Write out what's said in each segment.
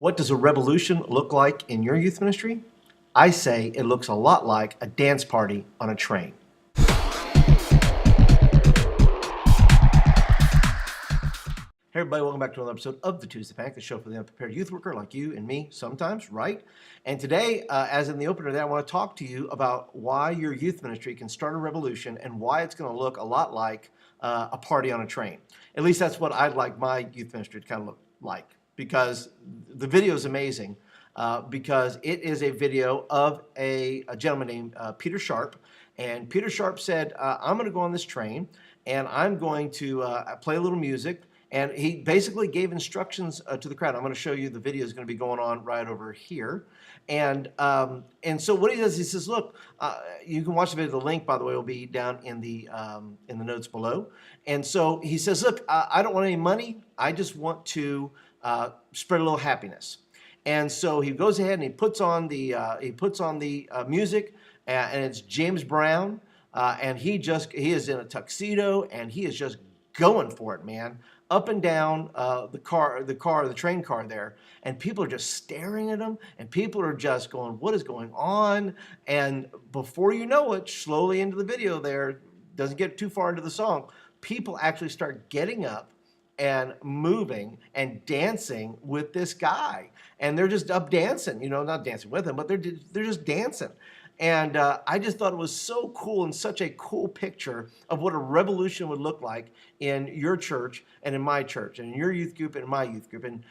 What does a revolution look like in your youth ministry? I say it looks a lot like a dance party on a train. Hey everybody, welcome back to another episode of the Tuesday Panic, the show for the unprepared youth worker like you and me sometimes, right? And today, as in the opener there, I want to talk to you about why your youth ministry can start a revolution and why it's going to look a lot like a party on a train. At least that's what I'd like my youth ministry to kind of look like, because the video is amazing. Because it is a video of a gentleman named Peter Sharp. And Peter Sharp said, I'm going to go on this train and I'm going to play a little music. And he basically gave instructions to the crowd. I'm going to show you the video is going to be going on right over here. And so what he does, he says, look, you can watch the video. The link, by the way, will be down in the notes below. And so he says, look, I don't want any money. I just want to spread a little happiness. And so he goes ahead and he puts on the music, and it's James Brown, and he is in a tuxedo, and he is just going for it, man, up and down the train car there, and people are just staring at him, and people are just going, what is going on? And before you know it, slowly into the video there, doesn't get too far into the song, people actually start getting up and moving and dancing with this guy. And they're just up dancing, not dancing with him, but they're just dancing. And I just thought it was so cool and such a cool picture of what a revolution would look like in your church and in my church and in your youth group and in my youth group. And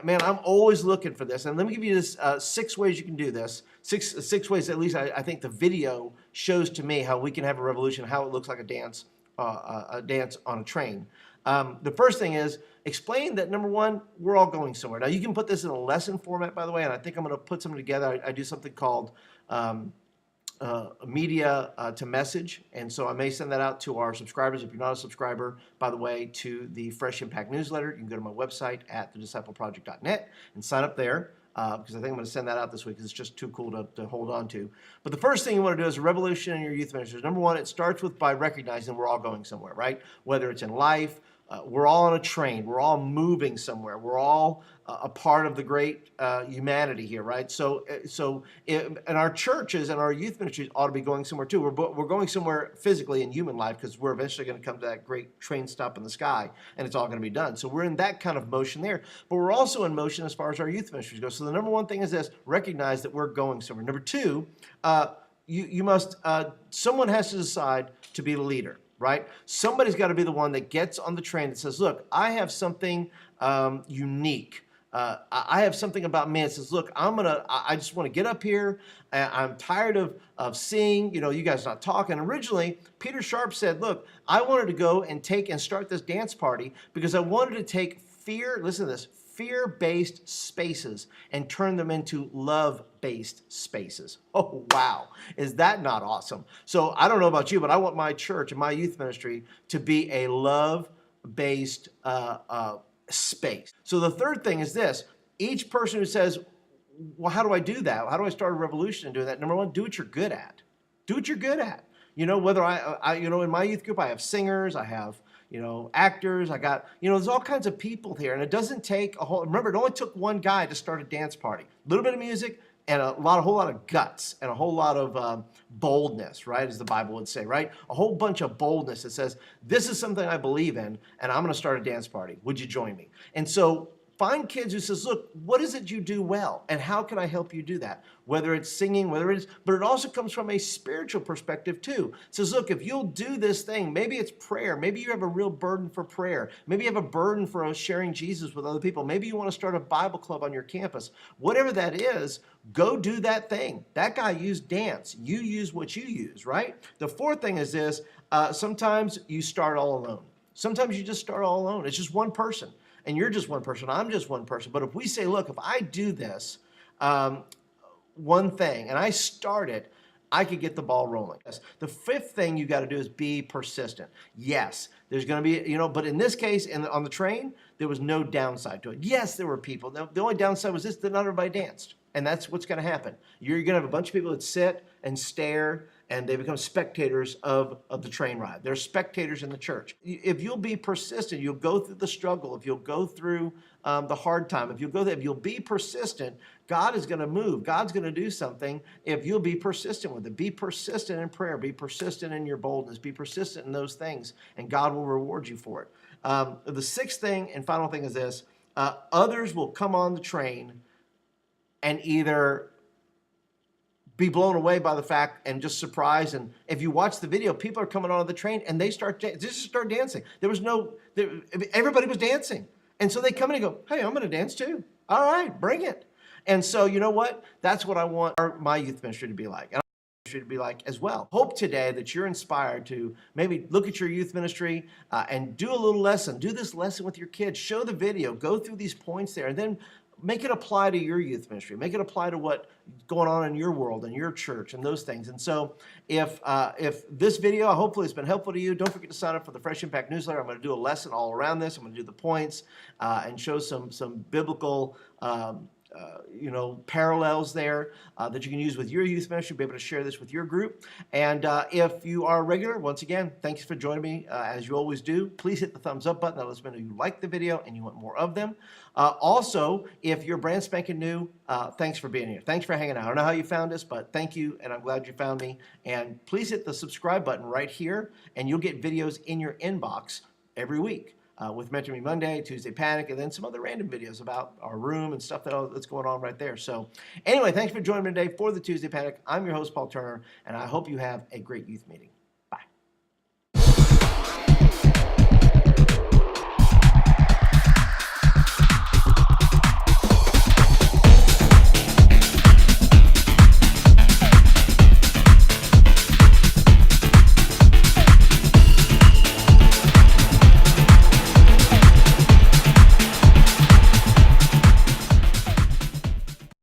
man, I'm always looking for this. And let me give you this 6 ways you can do this. Six ways, at least I think the video shows to me how we can have a revolution, how it looks like a dance on a train. The first thing is explain that, number one, we're all going somewhere. Now, you can put this in a lesson format, by the way, and I think I'm going to put something together. I do something called media to message, and so I may send that out to our subscribers. If you're not a subscriber, by the way, to the Fresh Impact newsletter, you can go to my website at thediscipleproject.net and sign up there. Because I think I'm going to send that out this week because it's just too cool to hold on to. But the first thing you want to do is a revolution in your youth ministries. Number one, it starts by recognizing we're all going somewhere, right? Whether it's in life, we're all on a train. We're all moving somewhere. We're all a part of the great humanity here, right? So in our churches and our youth ministries ought to be going somewhere too. We're going somewhere physically in human life because we're eventually going to come to that great train stop in the sky, and it's all going to be done. So we're in that kind of motion there. But we're also in motion as far as our youth ministries go. So the number one thing is this: recognize that we're going somewhere. Number two, someone has to decide to be the leader. Right? Somebody's got to be the one that gets on the train and says, look, I have something unique. I have something about me that says, look, I just want to get up here. I'm tired of seeing, you guys not talking. Originally, Peter Sharp said, look, I wanted to go and start this dance party because I wanted to take listen to this, fear-based spaces and turn them into love-based spaces. Oh, wow. Is that not awesome? So I don't know about you, but I want my church and my youth ministry to be a love-based space. So the third thing is this: each person who says, well, how do I do that? How do I start a revolution and do that? Number one, do what you're good at. Do what you're good at. Whether in my youth group, I have singers, I have actors, I got, there's all kinds of people here, and it doesn't take remember, it only took one guy to start a dance party. A little bit of music and a whole lot of guts and a whole lot of boldness, right, as the Bible would say, right? A whole bunch of boldness that says, this is something I believe in, and I'm going to start a dance party. Would you join me? And so find kids who says, look, what is it you do well, and how can I help you do that? Whether it's singing, but it also comes from a spiritual perspective too. It says, look, if you'll do this thing, maybe it's prayer. Maybe you have a real burden for prayer. Maybe you have a burden for sharing Jesus with other people. Maybe you want to start a Bible club on your campus. Whatever that is, go do that thing. That guy used dance. You use what you use, right? The fourth thing is this: sometimes you start all alone. Sometimes you just start all alone. It's just one person. And you're just one person, I'm just one person. But if we say, look, if I do this one thing and I start it, I could get the ball rolling. The fifth thing you got to do is be persistent. Yes, there's going to be, but in this case, on the train, there was no downside to it. Yes, there were people. The only downside was this: that not everybody danced. And that's what's going to happen. You're going to have a bunch of people that sit and stare and they become spectators of the train ride. They're spectators in the church. If you'll be persistent, you'll go through the struggle. If you'll go through the hard time, if you'll be persistent, God is going to move. God's going to do something if you'll be persistent with it. Be persistent in prayer. Be persistent in your boldness. Be persistent in those things, and God will reward you for it. The sixth thing and final thing is this. Others will come on the train and either be blown away by the fact and just surprised. And if you watch the video, people are coming onto the train and they start dancing. Everybody was dancing. And so they come in and go, hey, I'm going to dance too. All right, bring it. And so you know what? That's what I want my youth ministry to be like. And to be like as well. Hope today that you're inspired to maybe look at your youth ministry and do a little lesson. Do this lesson with your kids. Show the video. Go through these points there, and then make it apply to your youth ministry. Make it apply to what's going on in your world and your church and those things. And so if this video hopefully has been helpful to you, don't forget to sign up for the Fresh Impact newsletter. I'm going to do a lesson all around this. I'm going to do the points and show some biblical parallels there that you can use with your youth ministry, be able to share this with your group. And if you are a regular, once again, thanks for joining me as you always do. Please hit the thumbs up button. That lets me know you like the video and you want more of them. Also, if you're brand spanking new, thanks for being here. Thanks for hanging out. I don't know how you found us, but thank you, and I'm glad you found me. And please hit the subscribe button right here, and you'll get videos in your inbox every week. With Mentor Me Monday, Tuesday Panic, and then some other random videos about our room and stuff that's going on right there. So anyway, thanks for joining me today for the Tuesday Panic. I'm your host, Paul Turner, and I hope you have a great youth meeting.